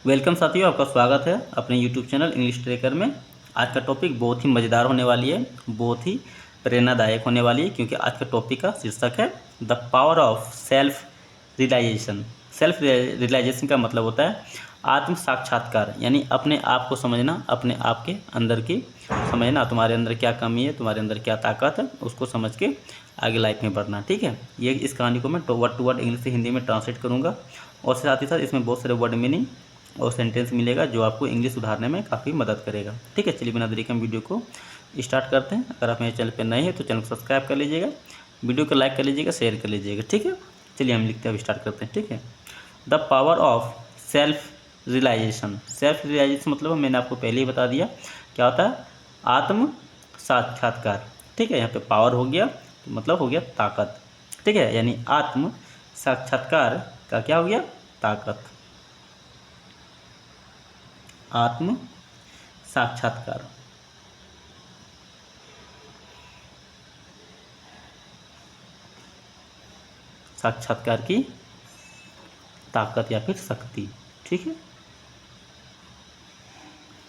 Welcome साथियों, आपका स्वागत है अपने यूट्यूब चैनल इंग्लिश ट्रेकर में। आज का टॉपिक बहुत ही मज़ेदार होने वाली है, बहुत ही प्रेरणादायक होने वाली है, क्योंकि आज का टॉपिक का शीर्षक है the power of self realisation. Self realisation का मतलब होता है आत्म साक्षात्कार, यानी अपने आप को समझना, अपने आप के अंदर की समझना, तुम्हारे अंदर क्या कमी है, तुम्हारे अंदर क्या ताकत है, उसको समझ के आगे लाइफ में बढ़ना। ठीक है, ये इस कहानी को मैं वर्ड टू वर्ड इंग्लिश से हिंदी में ट्रांसलेट करूँगा और साथ ही साथ इसमें बहुत सारे वर्ड मीनिंग और सेंटेंस मिलेगा जो आपको इंग्लिश सुधारने में काफ़ी मदद करेगा। ठीक है, चलिए बिना देरी के हम वीडियो को स्टार्ट करते हैं। अगर आप मेरे चैनल पर नए हैं तो चैनल को सब्सक्राइब कर लीजिएगा, वीडियो को लाइक कर लीजिएगा, शेयर कर लीजिएगा। ठीक है, चलिए हम लिखते हैं, स्टार्ट करते हैं। ठीक है, the power of self realisation. Self realisation मतलब मैंने आपको पहले ही बता दिया क्या होता है, आत्म साक्षात्कार। ठीक है, यहाँ पे पावर हो गया तो मतलब हो गया ताकत। ठीक है, यानी आत्म साक्षात्कार का क्या हो गया, ताकत। आत्म साक्षात्कार, साक्षात्कार की ताकत या फिर शक्ति। ठीक है,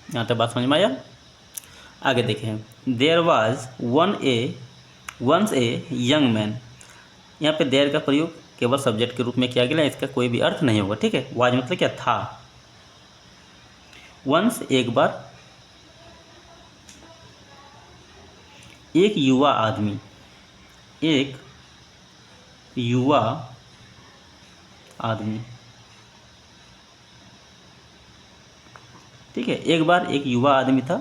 यहाँ तक बात समझ में आया। आगे देखें, there was once a young man. यहाँ पे देयर का प्रयोग केवल सब्जेक्ट के रूप में किया गया है, इसका कोई भी अर्थ नहीं होगा। ठीक है, वाज मतलब क्या, था। वंस एक बार, एक युवा आदमी, एक युवा आदमी। ठीक है, एक बार एक युवा आदमी था,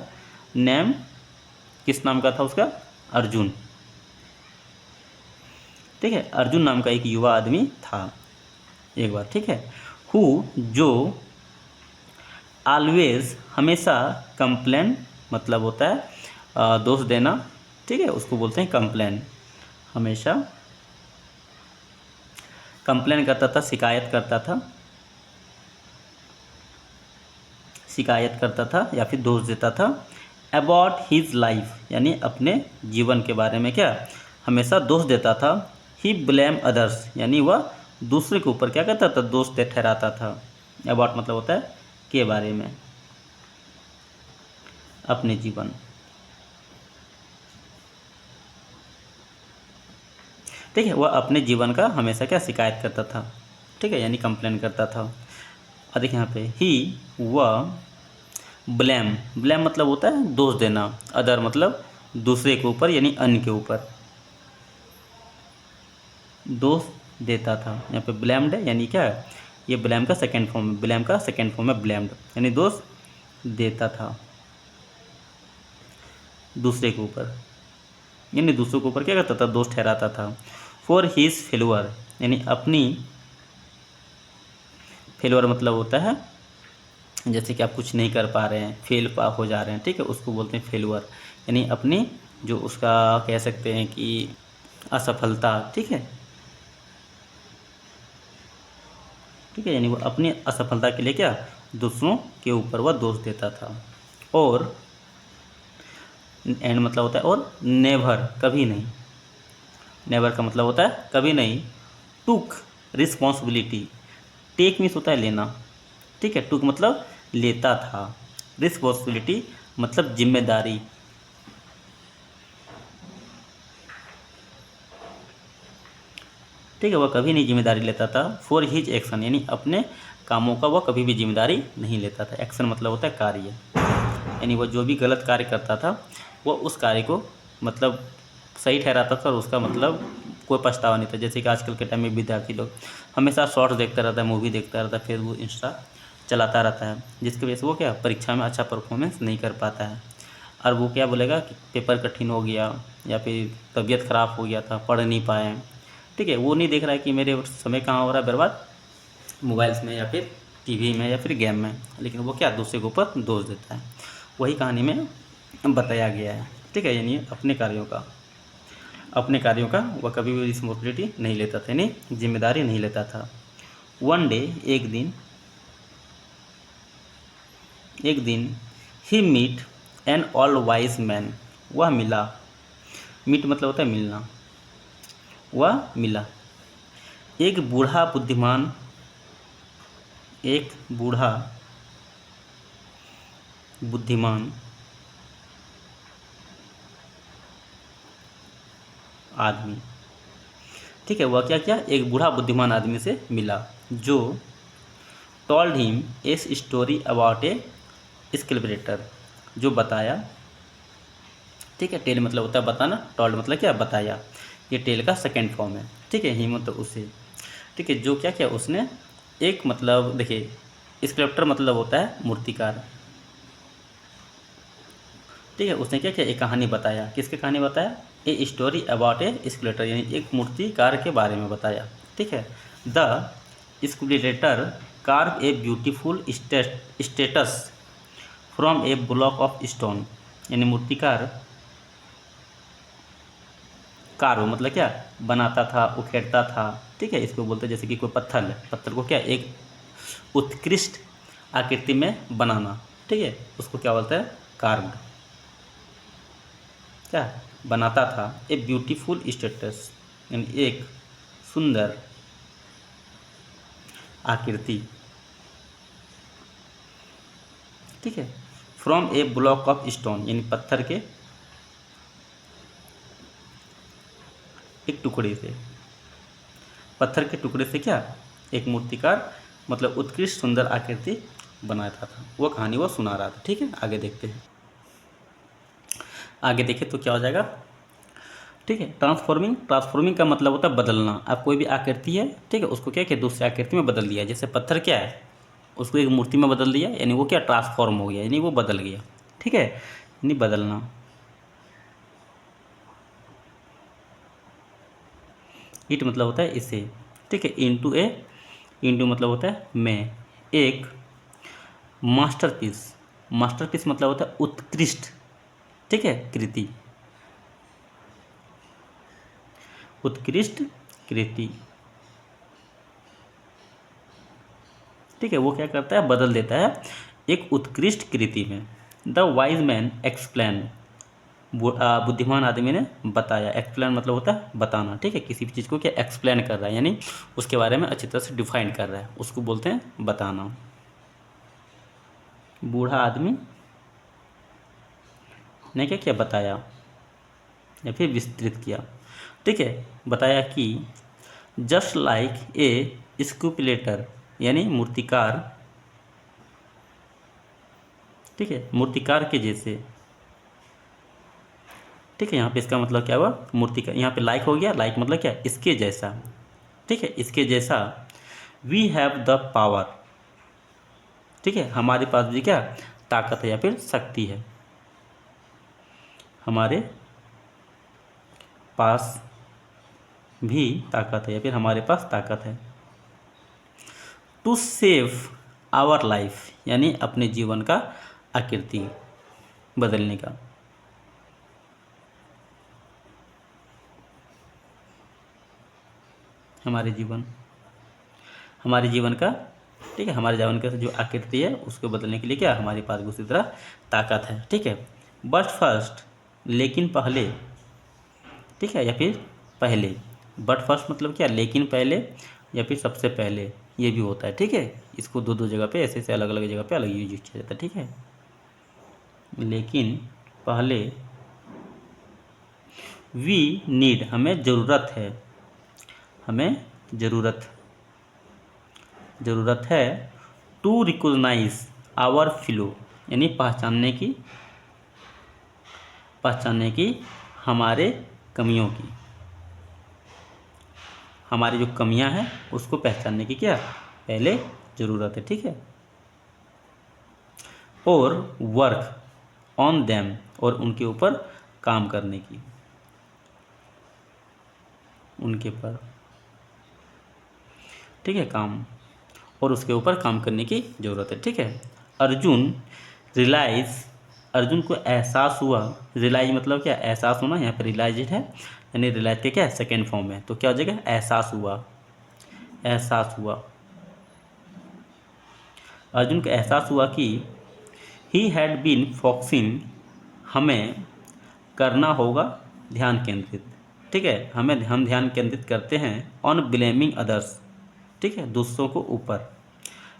नेम किस नाम का था उसका, अर्जुन। ठीक है, अर्जुन नाम का एक युवा आदमी था एक बार। ठीक है, हु जो ऑलवेज हमेशा, कंप्लेन मतलब होता है दोष देना। ठीक है, उसको बोलते हैं कंप्लेन। हमेशा कंप्लेन करता था, शिकायत करता था, शिकायत करता था या फिर दोष देता था। अबाउट हिज लाइफ, यानी अपने जीवन के बारे में क्या, हमेशा दोष देता था। ही ब्लेम अदर्स, यानी वह दूसरे के ऊपर क्या करता था, दोष ठहराता था। अबाउट मतलब होता है के बारे में, अपने जीवन। ठीक है, वह अपने जीवन का हमेशा क्या, शिकायत करता था। ठीक है, यानी कंप्लेन करता था। और देखिए यहाँ पे ही वह ब्लेम, ब्लेम मतलब होता है दोष देना, अदर मतलब दूसरे के ऊपर यानी अन्य के ऊपर दोष देता था। यहाँ पे ब्लेम्ड है, यानी क्या है, ये ब्लेम का सेकेंड फॉर्म है, ब्लेम का सेकेंड फॉर्म है ब्लेम्ड, यानी दोष देता था दूसरे के ऊपर, यानी दूसरों के ऊपर क्या करता था, दोष ठहराता था। फॉर हिज फेलुअर, यानी अपनी, फेलुअर मतलब होता है जैसे कि आप कुछ नहीं कर पा रहे हैं, फेल हो जा रहे हैं। ठीक है, उसको बोलते हैं फेलुअर, यानी अपनी जो उसका कह सकते हैं कि असफलता। ठीक है, ठीक है, यानी वो अपनी असफलता के लिए क्या, दूसरों के ऊपर वह दोष देता था। और एंड मतलब होता है और, नेवर कभी नहीं, नेवर का मतलब होता है कभी नहीं। टुक रिस्पॉन्सिबिलिटी, टेक मीन्स होता है लेना। ठीक है, टुक मतलब लेता था, रिस्पॉन्सिबिलिटी मतलब जिम्मेदारी। ठीक है, वह कभी नहीं जिम्मेदारी लेता था। फॉर हिज एक्शन, यानी अपने कामों का वह कभी भी जिम्मेदारी नहीं लेता था। एक्शन मतलब होता है कार्य, यानी वह जो भी गलत कार्य करता था वह उस कार्य को मतलब सही ठहराता था और उसका मतलब कोई पछतावा नहीं था। जैसे कि आजकल के टाइम में विद्यार्थी लोग हमेशा शॉर्ट्स देखता रहता है, मूवी देखता रहता है, फेसबुक इंस्टा चलाता रहता है, जिसकी वजह से वो क्या, परीक्षा में अच्छा परफॉर्मेंस नहीं कर पाता है। और वो क्या बोलेगा कि पेपर कठिन हो गया या फिर तबीयत ख़राब हो गया था, पढ़ नहीं पाए। ठीक है, वो नहीं देख रहा है कि मेरे समय कहाँ हो रहा है बर्बाद, मोबाइल्स में या फिर टीवी में या फिर गेम में, लेकिन वो क्या, दूसरे के ऊपर दोष देता है। वही कहानी में बताया गया है। ठीक है, यानी अपने कार्यों का वह कभी भी रिस्पॉन्सिबिलिटी नहीं लेता था, यानी जिम्मेदारी नहीं लेता था। वन डे, एक दिन he meet an all wise man, वह मिला। मीट मतलब होता है मिलना, वह मिला एक बूढ़ा बुद्धिमान आदमी, ठीक है। वह क्या किया, एक बूढ़ा बुद्धिमान आदमी से मिला जो told him a story about A skeletal, जो बताया, ठीक है। टेल मतलब होता है बताना, टोल्ड मतलब क्या, बताया। ये टेल का सेकेंड फॉर्म है, ठीक है। हिम मतलब उसे, ठीक है। जो क्या किया उसने, एक मतलब देखिए स्कल्प्टर मतलब होता है मूर्तिकार, ठीक है। उसने क्या किया, एक कहानी बताया। किसकी कहानी बताया, a story about A sculptor, यानी एक मूर्तिकार के बारे में बताया, ठीक है। The sculptor curve a beautiful status from A block of stone, यानी मूर्तिकार कार्व मतलब क्या, बनाता था, उखेड़ता था, ठीक है। इसको बोलते हैं जैसे कि कोई पत्थर है, पत्थर को क्या एक उत्कृष्ट आकृति में बनाना, ठीक है, उसको क्या बोलते हैं, कार्व्ड, क्या बनाता था। ए ब्यूटीफुल स्टेटस, यानी एक सुंदर आकृति, ठीक है। From A block of stone, यानी पत्थर के एक टुकड़े से, पत्थर के टुकड़े से क्या एक मूर्तिकार मतलब उत्कृष्ट सुंदर आकृति बनाता था। वो कहानी वो सुना रहा था, ठीक है। आगे देखते हैं, आगे देखें तो क्या हो जाएगा, ठीक है। ट्रांसफॉर्मिंग, ट्रांसफॉर्मिंग का मतलब होता है बदलना। अब कोई भी आकृति है, ठीक है, उसको क्या किया, दूसरी आकृति में बदल दिया। जैसे पत्थर क्या है, उसको एक मूर्ति में बदल दिया, यानी वो क्या ट्रांसफॉर्म हो गया, यानी वो बदल गया, ठीक है, यानी बदलना। इट मतलब होता है इसे, ठीक है। इंटू ए, इंटू मतलब होता है में, एक मास्टरपीस, मास्टरपीस मतलब होता है उत्कृष्ट, ठीक है, कृति, उत्कृष्ट कृति, ठीक है। वो क्या करता है, बदल देता है एक उत्कृष्ट कृति में। द वाइज मैन एक्सप्लेन, बुद्धिमान आदमी ने बताया। एक्सप्लेन मतलब होता है बताना, ठीक है। किसी भी चीज़ को क्या एक्सप्लेन कर रहा है, यानी उसके बारे में अच्छी तरह से डिफाइन कर रहा है, उसको बोलते हैं बताना। बूढ़ा आदमी ने क्या किया, बताया या फिर विस्तृत किया, ठीक है। बताया कि जस्ट लाइक ए स्कूपलेटर, यानी मूर्तिकार, ठीक है, मूर्तिकार के जैसे, ठीक है। यहाँ पे इसका मतलब क्या हुआ, मूर्तिकार, यहाँ पे लाइक हो गया, लाइक मतलब क्या, इसके जैसा, ठीक है, इसके जैसा। वी हैव द पावर, ठीक है, हमारे पास भी क्या ताकत है या फिर शक्ति है, हमारे पास भी ताकत है या फिर हमारे पास ताकत है। टू सेव आवर लाइफ, यानी अपने जीवन का आकृति बदलने का, हमारे जीवन का, ठीक है, हमारे जीवन का जो आकृति है उसको बदलने के लिए क्या हमारे पास भी उसी तरह ताकत है, ठीक है। बट फर्स्ट, लेकिन पहले, ठीक है, या फिर पहले। बट फर्स्ट मतलब क्या, लेकिन पहले या फिर सबसे पहले, ये भी होता है, ठीक है। इसको दो दो जगह पे ऐसे ऐसे अलग अलग जगह पे अलग यूज किया जाता है, ठीक है। लेकिन पहले, वी नीड, हमें ज़रूरत है, हमें ज़रूरत है। टू रिकोगनाइज आवर फ्लो, यानी पहचानने की हमारे कमियों की, हमारी जो कमियां हैं उसको पहचानने की क्या पहले ज़रूरत है, ठीक है। और वर्क ऑन देम, और उनके ऊपर काम करने की, उनके पर, ठीक है, काम, और उसके ऊपर काम करने की ज़रूरत है, ठीक है। अर्जुन रियलाइज, अर्जुन को एहसास हुआ, रियलाइज मतलब क्या एहसास होना, यहाँ पर रियलाइज है, यानी रियलाइज के क्या सेकेंड फॉर्म है, तो क्या हो जाएगा एहसास हुआ, एहसास हुआ। अर्जुन को एहसास हुआ कि ही हैड बीन फोकसिंग, हमें करना होगा ध्यान केंद्रित, ठीक है, हम ध्यान केंद्रित करते हैं ऑन ब्लेमिंग अदर्स, ठीक है, दूसरों को ऊपर,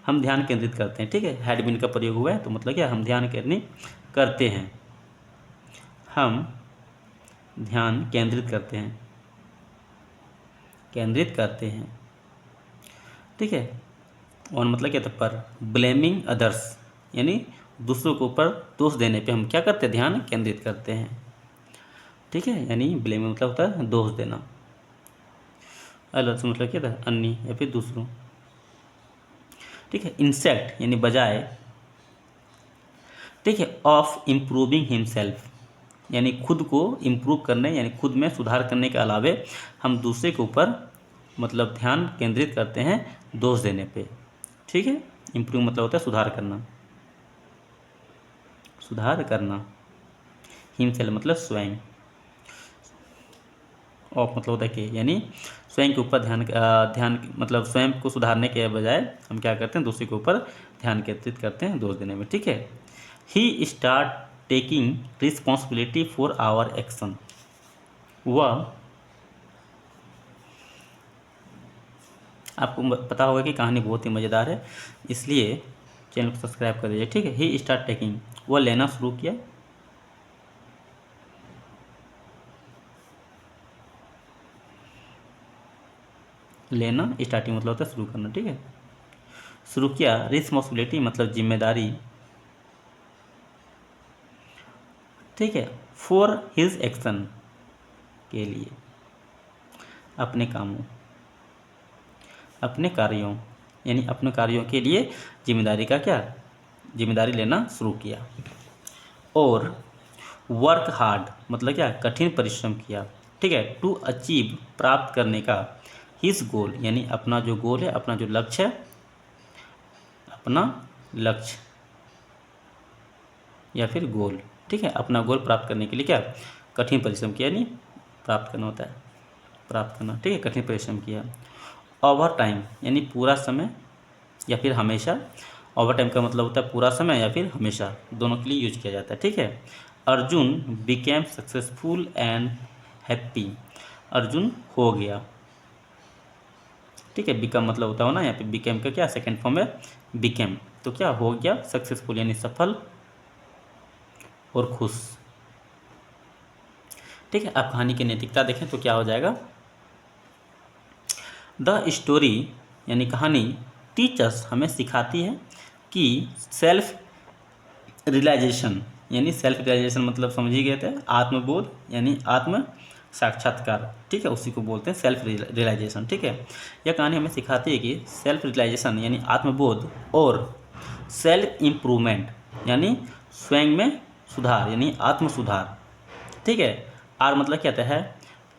हम ध्यान केंद्रित करते हैं। ठीक है, हैड बीन का प्रयोग हुआ है तो मतलब क्या, हम ध्यान केंद्रित करते हैं, हम ध्यान केंद्रित करते हैं, केंद्रित करते हैं। ठीक है, और मतलब क्या था, पर ब्लेमिंग अदर्स यानी दूसरों के ऊपर दोष देने पे हम क्या करते हैं, ध्यान केंद्रित करते हैं। ठीक है, यानी ब्लेमिंग मतलब होता है दोष देना, अदर्स मतलब क्या था, अन्य या फिर दूसरों। ठीक है, इंसेक्ट यानी बजाय, ठीक है, ऑफ इम्प्रूविंग हिमसेल्फ यानी खुद को इम्प्रूव करने यानी खुद में सुधार करने के अलावे हम दूसरे के ऊपर मतलब ध्यान केंद्रित करते हैं दोष देने पे। ठीक है, इम्प्रूव मतलब होता है सुधार करना, सुधार करना। हिमसेल्फ मतलब स्वयं, ऑफ मतलब होता है कि यानी स्वयं के ऊपर ध्यान मतलब स्वयं को सुधारने के बजाय हम क्या करते हैं, दूसरे के ऊपर ध्यान केंद्रित करते हैं दोष देने में। ठीक है, he start taking responsibility for our action, वह, आपको पता होगा कि कहानी बहुत ही मज़ेदार है, इसलिए चैनल को सब्सक्राइब कर दीजिए। ठीक है, ही स्टार्ट टेकिंग, वह लेना शुरू किया, लेना स्टार्टिंग मतलब होता है शुरू करना। ठीक है, शुरू किया, रिस्पॉन्सिबिलिटी मतलब जिम्मेदारी। ठीक है, फॉर हिज एक्शन के लिए, अपने कामों, अपने कार्यों यानी अपने कार्यों के लिए जिम्मेदारी का क्या, जिम्मेदारी लेना शुरू किया। और वर्क हार्ड मतलब क्या, कठिन परिश्रम किया। ठीक है, टू अचीव प्राप्त करने का, हिज गोल यानी अपना जो गोल है, अपना जो लक्ष्य है, अपना लक्ष्य या फिर गोल। ठीक है, अपना गोल प्राप्त करने के लिए क्या, कठिन परिश्रम किया, यानी प्राप्त करना होता है, प्राप्त करना। ठीक है, कठिन परिश्रम किया। ओवर टाइम यानी पूरा समय या फिर हमेशा, ओवर टाइम का मतलब होता है पूरा समय या फिर हमेशा, दोनों के लिए यूज किया जाता है। ठीक है, Arjun became successful and happy, Arjun हो गया। ठीक है, बिकम मतलब होता है ना, यहाँ पे बिकेम का क्या सेकंड फॉर्म है बिकेम, तो क्या हो गया, सक्सेसफुल यानी सफल और खुश। ठीक है, आप कहानी की नैतिकता देखें तो क्या हो जाएगा, द स्टोरी यानी कहानी टीचर्स हमें सिखाती है कि सेल्फ रियलाइजेशन यानी सेल्फ रियलाइजेशन मतलब समझ ही गए थे, आत्मबोध यानी आत्म साक्षात्कार। ठीक है, उसी को बोलते हैं सेल्फ रियलाइजेशन। ठीक है, यह कहानी हमें सिखाती है कि सेल्फ रियलाइजेशन यानी आत्मबोध और सेल्फ इम्प्रूवमेंट यानी स्वयं में सुधार यानी आत्म सुधार। ठीक है, आर मतलब क्या आता है,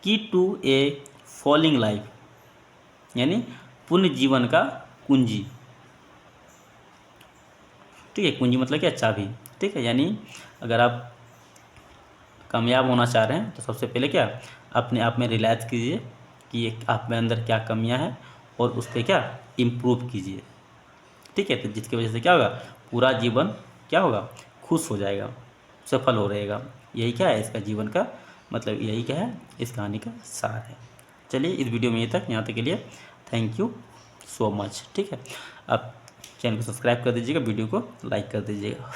की टू ए फॉलिंग लाइफ यानी पुण्य जीवन का कुंजी। ठीक है, कुंजी मतलब क्या, चाबी। ठीक है, यानी अगर आप कामयाब होना चाह रहे हैं तो सबसे पहले क्या, अपने आप में रियलाइज कीजिए कि आप में अंदर क्या कमियां हैं और उस पर क्या इम्प्रूव कीजिए। ठीक है, तो जिसकी वजह से क्या होगा, पूरा जीवन क्या होगा, खुश हो जाएगा, सफल हो रहेगा। यही क्या है इसका जीवन का मतलब, यही क्या है इस कहानी का सार है। चलिए इस वीडियो में यहाँ तक के लिए थैंक यू सो मच। ठीक है, आप चैनल को सब्सक्राइब कर दीजिएगा, वीडियो को लाइक कर दीजिएगा।